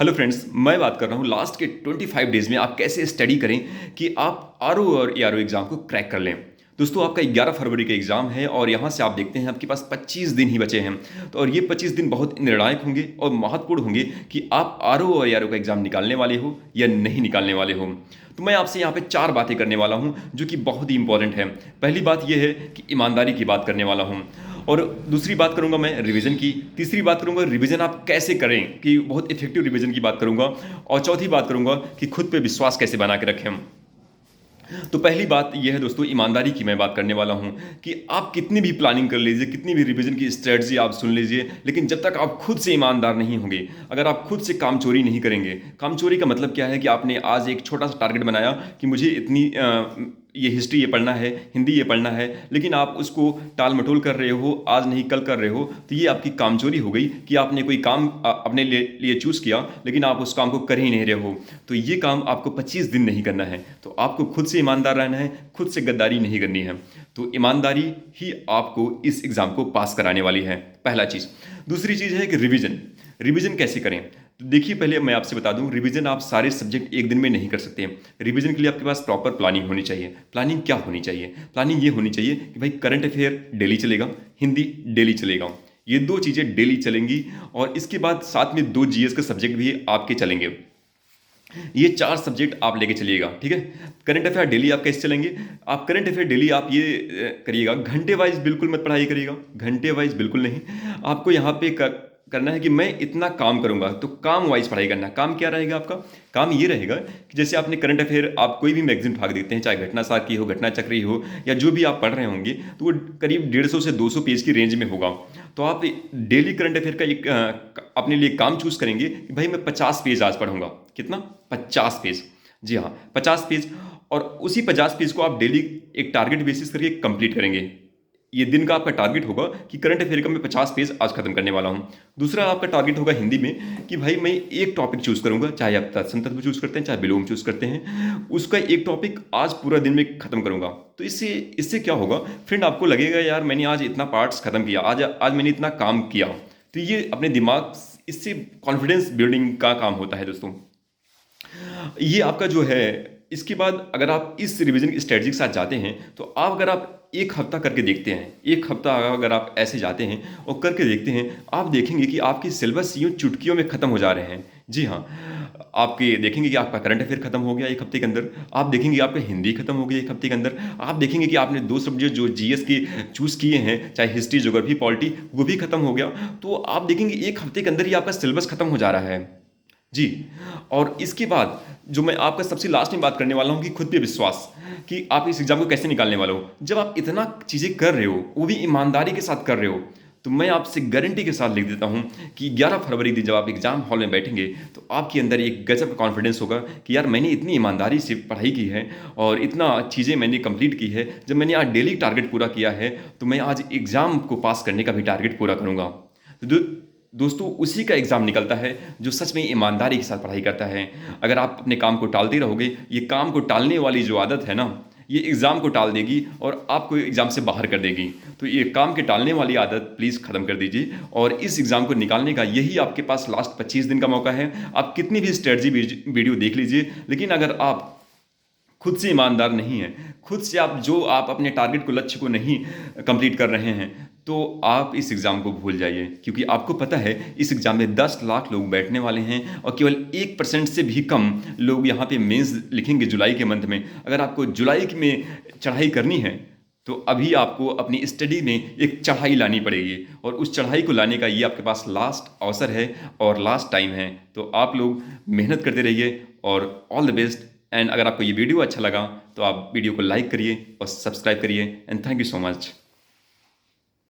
Hello friends, मैं बात कर रहा हूँ लास्ट के 25 डेज़ में आप कैसे स्टडी करें कि आप आरओ और एआरओ एग्ज़ाम को क्रैक कर लें। दोस्तों, आपका 11 फरवरी का एग्ज़ाम है और यहाँ से आप देखते हैं आपके पास 25 दिन ही बचे हैं। तो और ये 25 दिन बहुत निर्णायक होंगे और महत्वपूर्ण होंगे कि आप आरओ और एआरओ का एग्ज़ाम निकालने वाले हो या नहीं निकालने वाले हो। तो मैं आपसे यहाँ पे 4 बातें करने वाला हूँ जो कि बहुत ही इंपॉर्टेंट है। पहली बात ये है कि ईमानदारी की बात करने वाला हूँ और दूसरी बात करूंगा मैं रिवीजन की। तीसरी बात करूंगा रिवीजन आप कैसे करें कि बहुत इफेक्टिव रिवीजन की बात करूंगा। और चौथी बात करूंगा कि खुद पे विश्वास कैसे बना के रखें हम। तो पहली बात यह है दोस्तों, ईमानदारी की मैं बात करने वाला हूं कि आप कितनी भी प्लानिंग कर लीजिए, कितनी भी रिवीजन की स्ट्रेटजी आप सुन लीजिए, लेकिन जब तक आप खुद से ईमानदार नहीं होंगे, अगर आप खुद से काम चोरी नहीं करेंगे। काम चोरी का मतलब क्या है कि आपने आज एक छोटा सा टारगेट बनाया कि मुझे इतनी ये हिस्ट्री ये पढ़ना है, हिंदी ये पढ़ना है, लेकिन आप उसको टाल मटोल कर रहे हो, आज नहीं कल कर रहे हो, तो ये आपकी कामचोरी हो गई कि आपने कोई काम अपने लिए चूज़ किया, लेकिन आप उस काम को कर ही नहीं रहे हो। तो ये काम आपको 25 दिन नहीं करना है। तो आपको खुद से ईमानदार रहना है, खुद से गद्दारी नहीं करनी है। तो ईमानदारी ही आपको इस एग्ज़ाम को पास कराने वाली है, पहला चीज़। दूसरी चीज़ है कि रिवीजन कैसे करें। तो देखिए, पहले मैं आपसे बता दूं, रिवीजन आप सारे सब्जेक्ट एक दिन में नहीं कर सकते। रिवीजन के लिए आपके पास प्रॉपर प्लानिंग होनी चाहिए। प्लानिंग क्या होनी चाहिए? प्लानिंग ये होनी चाहिए कि भाई करंट अफेयर डेली चलेगा, हिंदी डेली चलेगा, ये दो चीज़ें डेली चलेंगी। और इसके बाद साथ में 2 जीएस के सब्जेक्ट भी आपके चलेंगे। ये 4 सब्जेक्ट आप लेके चलिएगा, ठीक है। करंट अफेयर डेली आप कैसे चलेंगे? आप करंट अफेयर डेली आप ये करिएगा, घंटे वाइज बिल्कुल मत पढ़ाई करिएगा, घंटे वाइज बिल्कुल नहीं। आपको यहाँ पे करना है कि मैं इतना काम करूंगा, तो काम वाइज पढ़ाई करना। काम क्या रहेगा आपका? काम ये रहेगा कि जैसे आपने करंट अफेयर, आप कोई भी मैगजीन भाग देते हैं, चाहे घटना सार की हो, घटना चक्री हो, या जो भी आप पढ़ रहे होंगे, तो वो करीब 150 से 200 पेज की रेंज में होगा। तो आप डेली करंट अफेयर का एक अपने लिए काम चूज करेंगे कि भाई मैं 50 पेज आज पढ़ूंगा। कितना? 50 पेज। जी हाँ, 50 पेज। और उसी 50 पेज को आप डेली एक टारगेट बेसिस करके कंप्लीट करेंगे। ये दिन का आपका टारगेट होगा कि करंट अफेयर का मैं 50 पेज आज खत्म करने वाला हूँ। दूसरा आपका टारगेट होगा हिंदी में कि भाई मैं एक टॉपिक चूज करूंगा, चाहे आप तत्सम तत्व चूज करते हैं, चाहे विलोम चूज करते हैं, उसका एक टॉपिक आज पूरा दिन में खत्म करूंगा। तो इससे इससे क्या होगा फ्रेंड, आपको लगेगा यार मैंने आज इतना पार्ट्स खत्म किया, आज मैंने इतना काम किया। तो ये अपने दिमाग, इससे कॉन्फिडेंस बिल्डिंग का काम होता है दोस्तों। ये आपका जो है, इसके बाद अगर आप इस रिवीजन स्ट्रेटजी के साथ जाते हैं, तो आप अगर आप एक हफ्ता करके देखते हैं, एक हफ्ता अगर आप ऐसे जाते हैं और करके देखते हैं, आप देखेंगे कि आपके सिलेबस यूँ चुटकियों में ख़त्म हो जा रहे हैं। जी हाँ, आपके देखेंगे कि आपका करंट अफेयर खत्म हो गया एक हफ्ते के अंदर, आप देखेंगे आपका हिंदी खत्म हो गया एक हफ्ते के अंदर, आप देखेंगे कि आपने 2 सब्जेक्ट जो जीएस के चूज़ किए हैं, चाहे हिस्ट्री, ज्योग्राफी, पॉलिटी, वो भी खत्म हो गया। तो आप देखेंगे एक हफ्ते के अंदर ही आपका सिलेबस खत्म हो जा रहा है। जी। और इसके बाद जो मैं आपका सबसे लास्ट में बात करने वाला हूँ कि खुद पे विश्वास, कि आप इस एग्जाम को कैसे निकालने वाले हो। जब आप इतना चीज़ें कर रहे हो, वो भी ईमानदारी के साथ कर रहे हो, तो मैं आपसे गारंटी के साथ लिख देता हूँ कि 11 फरवरी दिन जब आप एग्जाम हॉल में बैठेंगे, तो आपके अंदर एक गजब का कॉन्फिडेंस होगा कि यार मैंने इतनी ईमानदारी से पढ़ाई की है और इतना चीज़ें मैंने कंप्लीट की है। जब मैंने आज डेली टारगेट पूरा किया है, तो मैं आज एग्ज़ाम को पास करने का भी टारगेट पूरा करूँगा। तो दोस्तों, उसी का एग्ज़ाम निकलता है जो सच में ईमानदारी के साथ पढ़ाई करता है। अगर आप अपने काम को टालते रहोगे, ये काम को टालने वाली जो आदत है ना, ये एग्ज़ाम को टाल देगी और आपको एग्ज़ाम से बाहर कर देगी। तो ये काम के टालने वाली आदत प्लीज़ ख़त्म कर दीजिए और इस एग्ज़ाम को निकालने का यही आपके पास लास्ट 25 दिन का मौका है। आप कितनी भी स्ट्रेटजी वीडियो देख लीजिए, लेकिन अगर आप खुद से ईमानदार नहीं है, खुद से आप अपने टारगेट को, लक्ष्य को नहीं कंप्लीट कर रहे हैं, तो आप इस एग्ज़ाम को भूल जाइए। क्योंकि आपको पता है इस एग्ज़ाम में 10 लाख लोग बैठने वाले हैं और केवल 1% से भी कम लोग यहाँ पे मेंस लिखेंगे जुलाई के मंथ में। अगर आपको जुलाई में चढ़ाई करनी है, तो अभी आपको अपनी स्टडी में एक चढ़ाई लानी पड़ेगी और उस चढ़ाई को लाने का ये आपके पास लास्ट अवसर है और लास्ट टाइम है। तो आप लोग मेहनत करते रहिए और ऑल द बेस्ट। एंड अगर आपको ये वीडियो अच्छा लगा, तो आप वीडियो को लाइक करिए और सब्सक्राइब करिए। And thank you so much.